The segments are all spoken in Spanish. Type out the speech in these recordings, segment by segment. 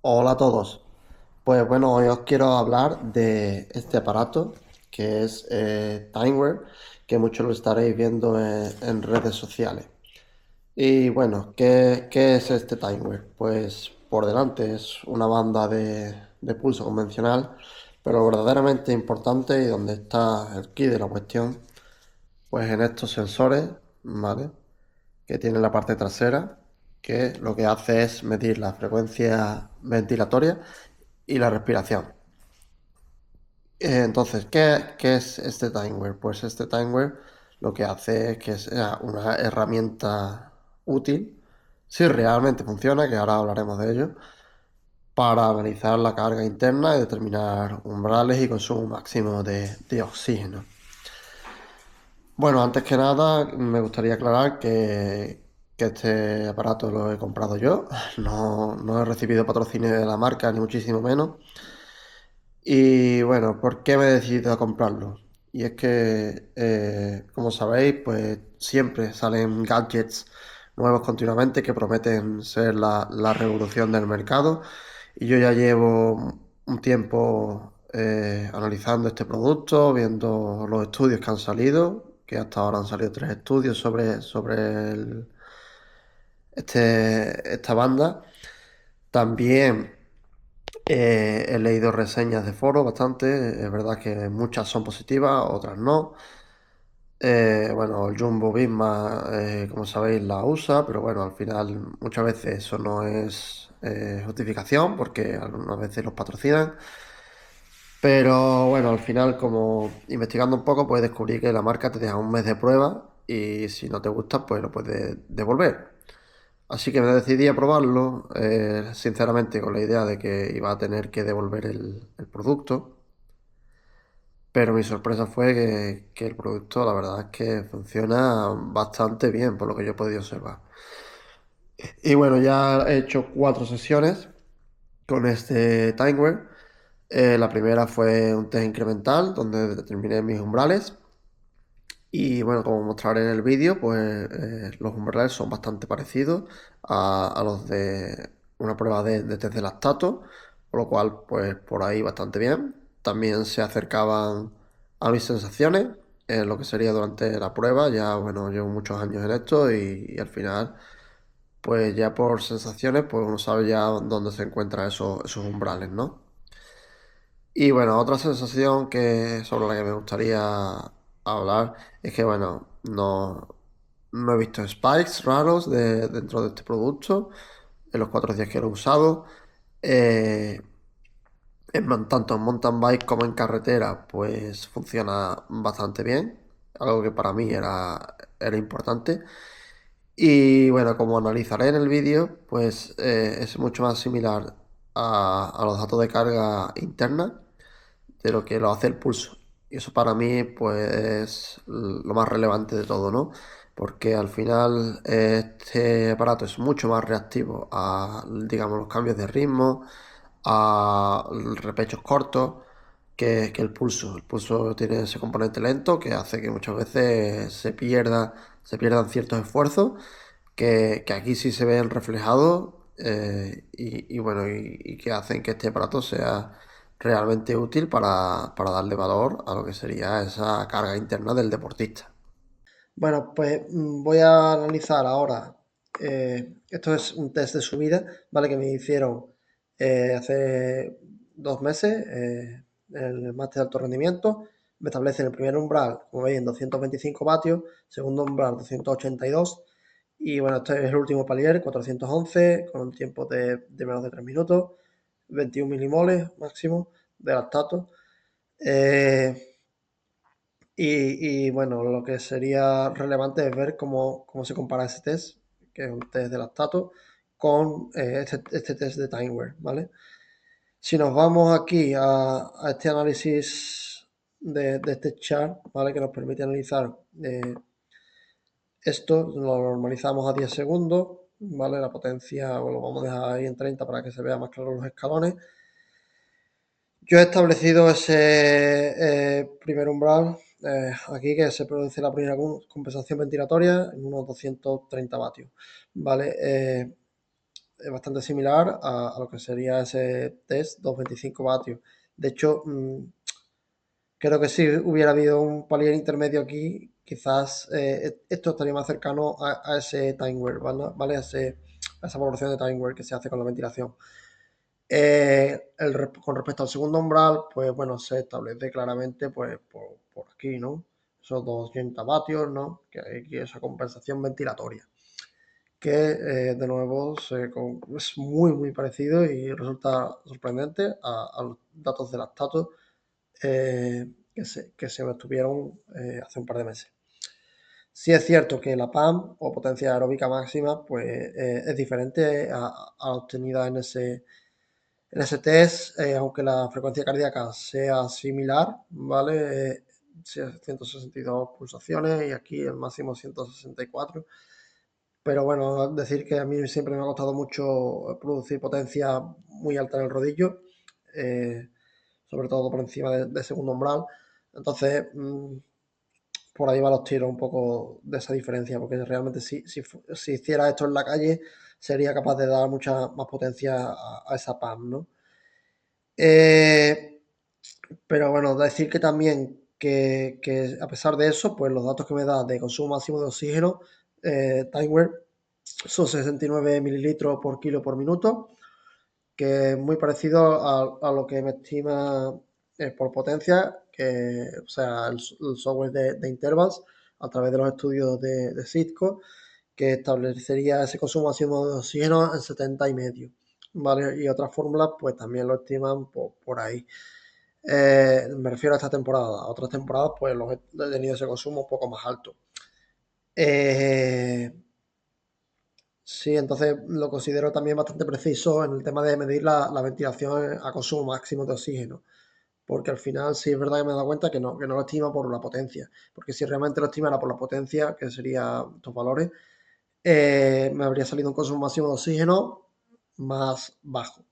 Hola a todos. Pues bueno, hoy os quiero hablar de este aparato que es Timeware, que muchos lo estaréis viendo en redes sociales. Y bueno, ¿qué es este Timeware? Pues por delante es una banda de pulso convencional, pero lo verdaderamente importante y donde está el key de la cuestión, pues en estos sensores, ¿vale? Que tiene la parte trasera, que lo que hace es medir la frecuencia ventilatoria y la respiración. Entonces, ¿qué es este Timeware? Pues este Timeware lo que hace es que sea una herramienta útil, si realmente funciona, que ahora hablaremos de ello, para analizar la carga interna y determinar umbrales y consumo máximo de oxígeno. Bueno, antes que nada, me gustaría aclarar que este aparato lo he comprado yo, no he recibido patrocinio de la marca, ni muchísimo menos. Y bueno, ¿por qué me he decidido a comprarlo? Y es que, como sabéis, pues siempre salen gadgets nuevos continuamente que prometen ser la revolución del mercado. Y yo ya llevo un tiempo analizando este producto, viendo los estudios que han salido, que hasta ahora han salido 3 estudios sobre esta banda. También he leído reseñas de foros bastante, es verdad que muchas son positivas, otras no. Bueno, el Jumbo Visma, como sabéis, la usa, pero bueno, al final muchas veces eso no es justificación porque algunas veces los patrocinan. Pero bueno, al final, como investigando un poco, puedes descubrir que la marca te deja un mes de prueba y si no te gusta, pues lo puedes devolver. Así que me decidí a probarlo, sinceramente con la idea de que iba a tener que devolver el producto, pero mi sorpresa fue que el producto la verdad es que funciona bastante bien, por lo que yo he podido observar. Y bueno, ya he hecho 4 sesiones con este Timeware. La primera fue un test incremental donde determiné mis umbrales. Y bueno, como mostraré en el vídeo, pues los umbrales son bastante parecidos a los de una prueba de test de lactato, por lo cual, pues por ahí bastante bien. También se acercaban a mis sensaciones, en lo que sería durante la prueba. Ya, bueno, llevo muchos años en esto y al final, pues ya por sensaciones, pues uno sabe ya dónde se encuentran esos umbrales, ¿no? Y bueno, otra sensación sobre la que me gustaría hablar es que, bueno, no he visto spikes raros dentro de este producto en los 4 días que lo he usado. Eh, Tanto en mountain bike como en carretera, pues funciona bastante bien, algo que para mí era importante. Y bueno, como analizaré en el vídeo, pues es mucho más similar a los datos de carga interna de lo que lo hace el pulso. Y eso para mí pues es lo más relevante de todo, ¿no? Porque al final este aparato es mucho más reactivo a, digamos, los cambios de ritmo, a repechos cortos, que el pulso. El pulso tiene ese componente lento que hace que muchas veces se pierdan ciertos esfuerzos que aquí sí se ven reflejados y bueno, y que hacen que este aparato sea realmente útil para darle valor a lo que sería esa carga interna del deportista. Bueno, pues voy a analizar ahora. Esto es un test de subida, ¿vale? Que me hicieron hace 2 meses en el máster de alto rendimiento. Me establecen el primer umbral, como veis, en 225 vatios, segundo umbral 282 y bueno, este es el último palier, 411, con un tiempo de menos de 3 minutos, 21 milimoles máximo de lactato. Eh, bueno, lo que sería relevante es ver cómo se compara ese test, que es un test de lactato, con este test de Timeware, ¿vale? Si nos vamos aquí a este análisis de este chart, ¿vale? Que nos permite analizar esto, lo normalizamos a 10 segundos, ¿vale? La potencia lo vamos a dejar ahí en 30 para que se vea más claro los escalones. Yo he establecido ese primer umbral aquí que se produce la primera compensación ventilatoria en unos 230 vatios, ¿vale? es bastante similar a lo que sería ese test 225 vatios. De hecho, creo que si hubiera habido un palier intermedio aquí, quizás esto estaría más cercano a ese timeware, ¿vale? A esa valoración de timeware que se hace con la ventilación. Con respecto al segundo umbral, pues bueno, se establece claramente pues por aquí, ¿no? Esos 200 vatios, ¿no? Que hay aquí esa compensación ventilatoria. Que de nuevo es muy parecido y resulta sorprendente a los datos de lactato que se obtuvieron hace un par de meses. Sí es cierto que la PAM o potencia aeróbica máxima pues es diferente a la obtenida en ese test, aunque la frecuencia cardíaca sea similar, ¿vale? 162 pulsaciones y aquí el máximo 164. Pero bueno, decir que a mí siempre me ha costado mucho producir potencia muy alta en el rodillo, eh, sobre todo por encima de segundo umbral. Entonces, por ahí van los tiros un poco de esa diferencia, porque realmente si hiciera esto en la calle, sería capaz de dar mucha más potencia a esa PAM, ¿no? Eh, pero bueno, decir que también que a pesar de eso, pues los datos que me da de consumo máximo de oxígeno, Timeware, son 69 mililitros por kilo por minuto, que es muy parecido a lo que me estima por potencia, que, o sea, el software de Intervals, a través de los estudios de Cisco, que establecería ese consumo máximo de oxígeno en 70 y medio, ¿vale? Y otras fórmulas, pues también lo estiman por ahí. Me refiero a esta temporada. A otras temporadas, pues los he tenido ese consumo un poco más alto. Eh, Sí, entonces lo considero también bastante preciso en el tema de medir la ventilación a consumo máximo de oxígeno, porque al final sí es verdad que me he dado cuenta que no lo estima por la potencia, porque si realmente lo estimara por la potencia, que serían estos valores, me habría salido un consumo máximo de oxígeno más bajo.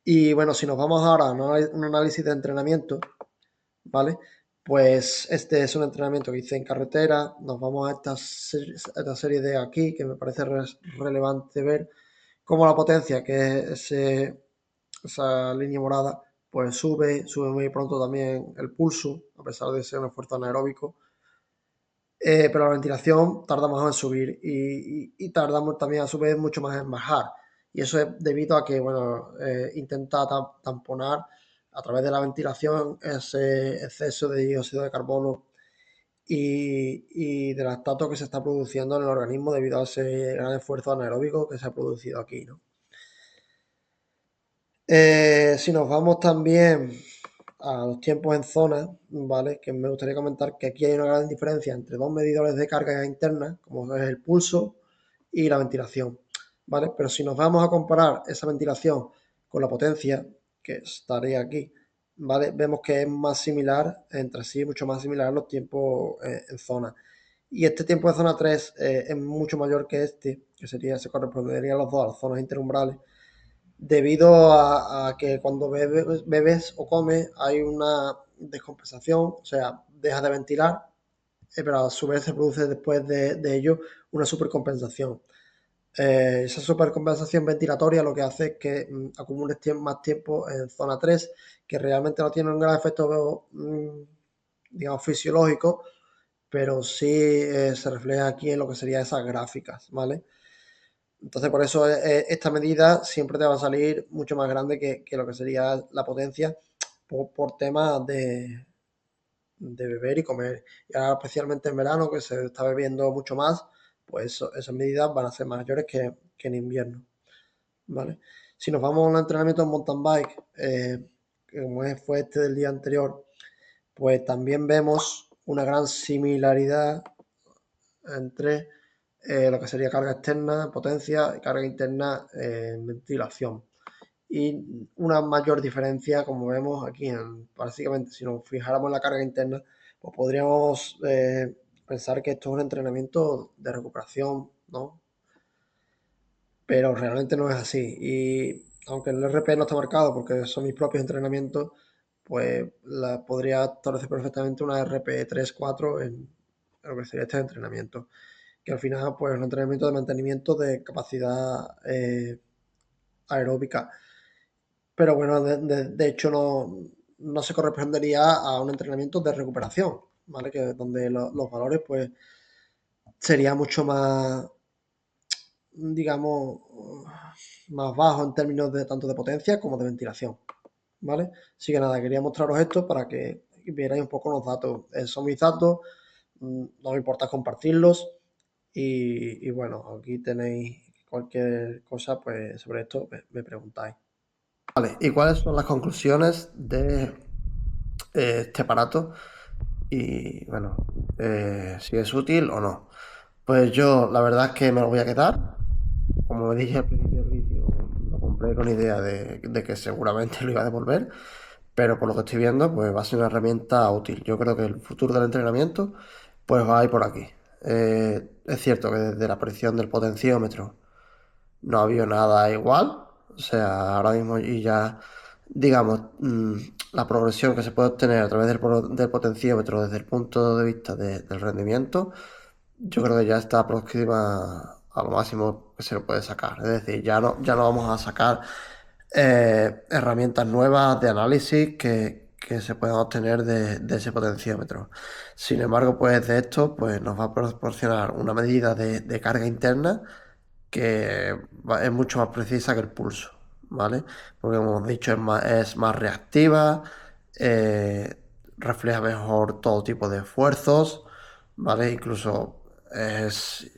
Y bueno, si nos vamos ahora a un análisis de entrenamiento, ¿vale? Pues este es un entrenamiento que hice en carretera, nos vamos a esta serie de aquí, que me parece relevante ver cómo la potencia, que es esa línea morada, pues sube muy pronto también el pulso, a pesar de ser un esfuerzo anaeróbico, pero la ventilación tarda más en subir y tardamos también a su vez mucho más en bajar. Y eso es debido a que, bueno, intenta tamponar a través de la ventilación ese exceso de dióxido de carbono y de lactato que se está produciendo en el organismo debido a ese gran esfuerzo anaeróbico que se ha producido aquí, ¿no? Si nos vamos también a los tiempos en zona, ¿vale? Que me gustaría comentar que aquí hay una gran diferencia entre dos medidores de carga interna, como es el pulso y la ventilación, ¿vale? Pero si nos vamos a comparar esa ventilación con la potencia, que estaría aquí, ¿vale? Vemos que es más similar entre sí, mucho más similar a los tiempos en zona. Y este tiempo de zona 3 es mucho mayor que este, que se correspondería a los dos, a las zonas interumbrales, debido a que cuando bebes o comes hay una descompensación, o sea, deja de ventilar, pero a su vez se produce después de ello una supercompensación. Esa supercompensación ventilatoria lo que hace es que acumules más tiempo en zona 3, que realmente no tiene un gran efecto, digamos, fisiológico, pero sí se refleja aquí en lo que serían esas gráficas, ¿vale? Entonces, por eso esta medida siempre te va a salir mucho más grande que lo que sería la potencia por temas de beber y comer. Y ahora, especialmente en verano, que se está bebiendo mucho más, pues esas medidas van a ser mayores que en invierno, ¿vale? Si nos vamos a un entrenamiento en mountain bike, como fue este del día anterior, pues también vemos una gran similaridad entre lo que sería carga externa, potencia, y carga interna, ventilación. Y una mayor diferencia, como vemos aquí, básicamente, si nos fijáramos en la carga interna, pues podríamos pensar que esto es un entrenamiento de recuperación, ¿no? Pero realmente no es así. Y aunque el RP no está marcado porque son mis propios entrenamientos, pues podría establecer perfectamente una RP 3-4 en lo que sería este entrenamiento. que al final pues es un entrenamiento de mantenimiento de capacidad aeróbica. Pero bueno, de hecho no se correspondería a un entrenamiento de recuperación, ¿vale? Que donde los valores pues sería mucho más, digamos, más bajo en términos de tanto de potencia como de ventilación, ¿vale? Así que nada, quería mostraros esto para que vierais un poco los datos. Son mis datos, no me importa compartirlos y bueno, aquí tenéis cualquier cosa pues sobre esto me preguntáis. Vale, ¿y cuáles son las conclusiones de este aparato? Y bueno, si es útil o no. Pues yo la verdad es que me lo voy a quedar. Como me dije al principio del vídeo, lo compré con idea de que seguramente lo iba a devolver, pero por lo que estoy viendo, pues va a ser una herramienta útil. Yo creo que el futuro del entrenamiento, pues va a ir por aquí. Es cierto que desde la aparición del potenciómetro no ha habido nada igual. O sea, ahora mismo y ya, digamos, la progresión que se puede obtener a través del potenciómetro desde el punto de vista del rendimiento, yo creo que ya está próxima a lo máximo que se le puede sacar. Es decir, ya no vamos a sacar herramientas nuevas de análisis que se puedan obtener de ese potenciómetro. Sin embargo, pues de esto pues, nos va a proporcionar una medida de carga interna que es mucho más precisa que el pulso, ¿vale? Porque como hemos dicho es más reactiva, eh, refleja mejor todo tipo de esfuerzos, ¿vale? Incluso es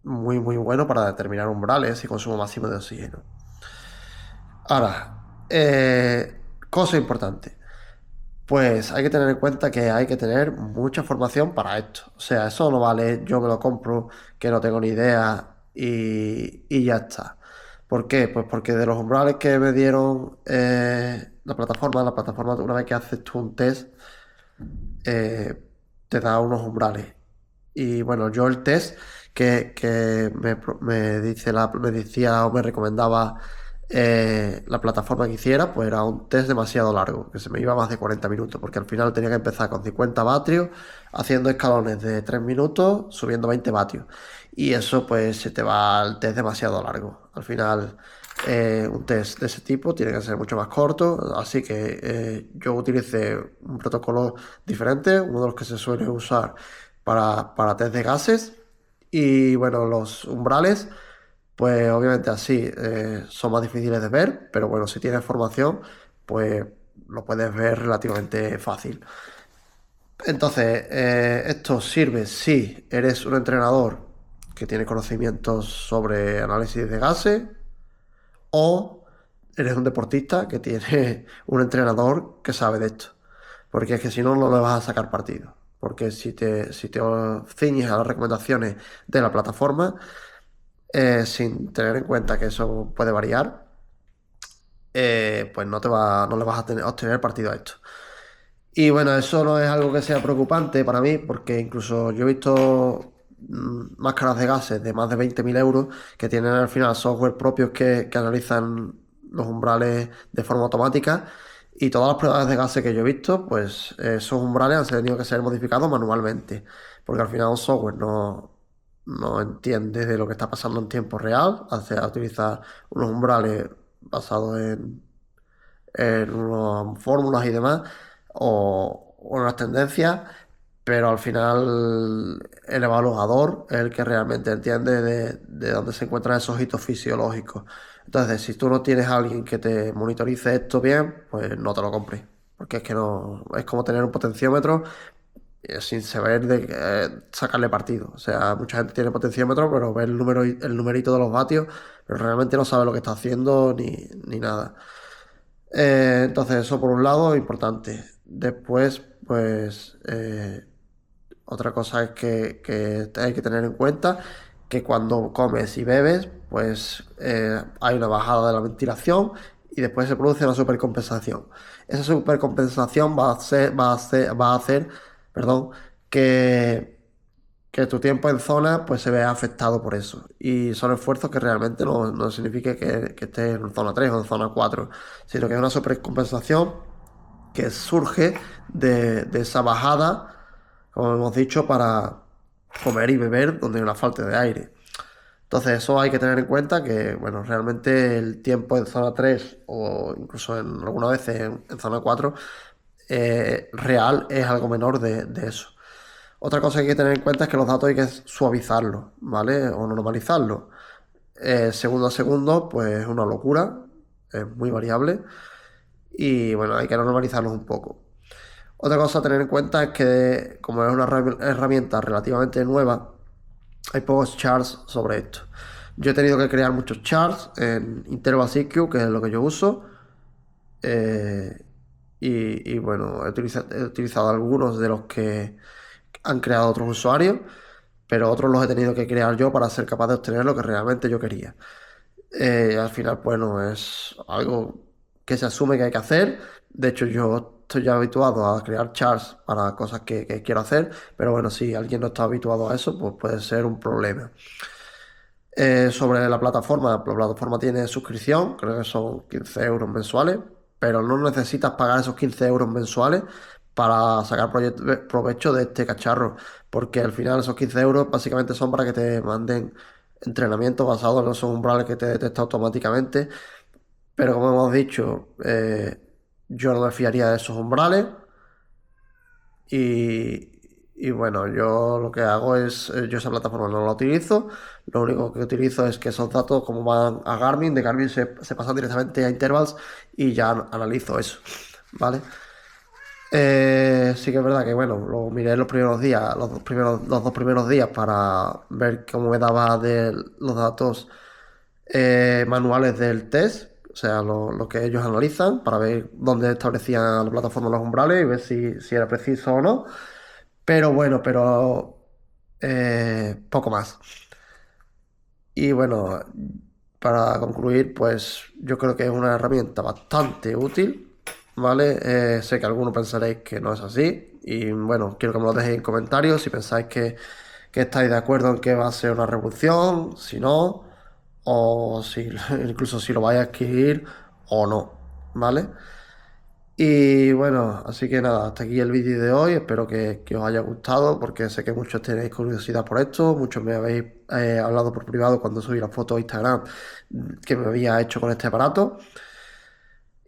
muy muy bueno para determinar umbrales y consumo máximo de oxígeno. Ahora, cosa importante. Pues hay que tener en cuenta que hay que tener mucha formación para esto. O sea, eso no vale, yo me lo compro, que no tengo ni idea y ya está. ¿Por qué? Pues porque de los umbrales que me dieron la plataforma, una vez que haces tú un test, eh, te da unos umbrales. Y bueno, yo el test que me decía o me recomendaba la plataforma que hiciera, pues era un test demasiado largo, que se me iba más de 40 minutos, porque al final tenía que empezar con 50 vatios, haciendo escalones de 3 minutos, subiendo 20 vatios. Y eso pues se te va el test demasiado largo. Al final un test de ese tipo tiene que ser mucho más corto, así que yo utilicé un protocolo diferente, uno de los que se suele usar para test de gases. Y bueno, los umbrales, pues obviamente así son más difíciles de ver, pero bueno, si tienes formación, pues lo puedes ver relativamente fácil. Entonces, esto sirve si eres un entrenador que tiene conocimientos sobre análisis de gases o eres un deportista que tiene un entrenador que sabe de esto. Porque es que si no, no le vas a sacar partido. Porque si te ciñes a las recomendaciones de la plataforma, sin tener en cuenta que eso puede variar, pues no le vas a obtener partido a esto. Y bueno, eso no es algo que sea preocupante para mí, porque incluso yo he visto máscaras de gases de más de 20.000 euros que tienen al final software propios que analizan los umbrales de forma automática. Y todas las pruebas de gases que yo he visto, pues esos umbrales han tenido que ser modificados manualmente, porque al final un software no entiende de lo que está pasando en tiempo real, o sea, utiliza unos umbrales basados en unas fórmulas y demás, o unas tendencias, pero al final el evaluador es el que realmente entiende de dónde se encuentran esos hitos fisiológicos. Entonces, si tú no tienes a alguien que te monitorice esto bien, pues no te lo compres. Porque es que no, es como tener un potenciómetro sin saber sacarle partido. O sea, mucha gente tiene potenciómetro, pero ve el numerito de los vatios, pero realmente no sabe lo que está haciendo ni nada. Entonces, eso por un lado, importante. Después, pues, otra cosa es que hay que tener en cuenta que cuando comes y bebes, pues hay una bajada de la ventilación y después se produce una supercompensación. Esa supercompensación va a hacer, perdón, que, que tu tiempo en zona pues se vea afectado por eso. Y son esfuerzos que realmente no significa que estés en zona 3 o en zona 4, sino que es una supercompensación que surge de esa bajada, como hemos dicho, comer y beber donde no falte de aire. Entonces eso hay que tener en cuenta que, bueno, realmente el tiempo en zona 3 o incluso en algunas veces en zona 4 real es algo menor de eso. Otra cosa que hay que tener en cuenta es que los datos hay que suavizarlos, ¿vale? O normalizarlos. Segundo a segundo, pues es una locura, es muy variable y bueno, hay que normalizarlos un poco. Otra cosa a tener en cuenta es que como es una herramienta relativamente nueva, hay pocos charts sobre esto. Yo he tenido que crear muchos charts en Interval CQ, que es lo que yo uso. eh, y bueno, he utilizado algunos de los que han creado otros usuarios, pero otros los he tenido que crear yo para ser capaz de obtener lo que realmente yo quería. Al final, bueno, es algo que se asume que hay que hacer. De hecho, yo estoy ya habituado a crear charts para cosas que quiero hacer, pero bueno, si alguien no está habituado a eso, pues puede ser un problema. Sobre la plataforma tiene suscripción, creo que son 15 euros mensuales, pero no necesitas pagar esos 15 euros mensuales para sacar provecho de este cacharro, porque al final esos 15 euros básicamente son para que te manden entrenamiento basado en esos umbrales que te detecta automáticamente, pero como hemos dicho, yo no me fiaría de esos umbrales. Y bueno, yo lo que hago es, yo esa plataforma no la utilizo, lo único que utilizo es que esos datos como van a Garmin, de Garmin se pasan directamente a Intervals y ya analizo eso, ¿vale? Sí que es verdad que bueno, lo miré los primeros días, los dos primeros días para ver cómo me daba de los datos manuales del test, o sea, lo que ellos analizan para ver dónde establecían la plataforma los umbrales y ver si era preciso o no. Pero bueno, poco más. Y bueno, para concluir, pues yo creo que es una herramienta bastante útil, ¿vale? Sé que algunos pensaréis que no es así. Y bueno, quiero que me lo dejéis en comentarios si pensáis que estáis de acuerdo en que va a ser una revolución, si no, o si incluso si lo vais a adquirir o no, ¿vale? Y bueno, así que nada, hasta aquí el vídeo de hoy. Espero que os haya gustado porque sé que muchos tenéis curiosidad por esto. Muchos me habéis hablado por privado cuando subí la foto a Instagram que me había hecho con este aparato.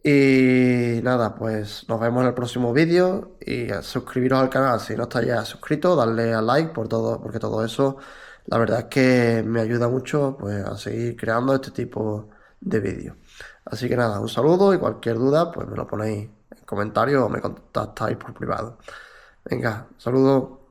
Y nada, pues nos vemos en el próximo vídeo y suscribiros al canal si no estáis ya suscritos, darle a like por todo, porque todo eso la verdad es que me ayuda mucho pues a seguir creando este tipo de vídeos. Así que nada, un saludo y cualquier duda pues me lo ponéis en comentarios o me contactáis por privado. Venga, saludos.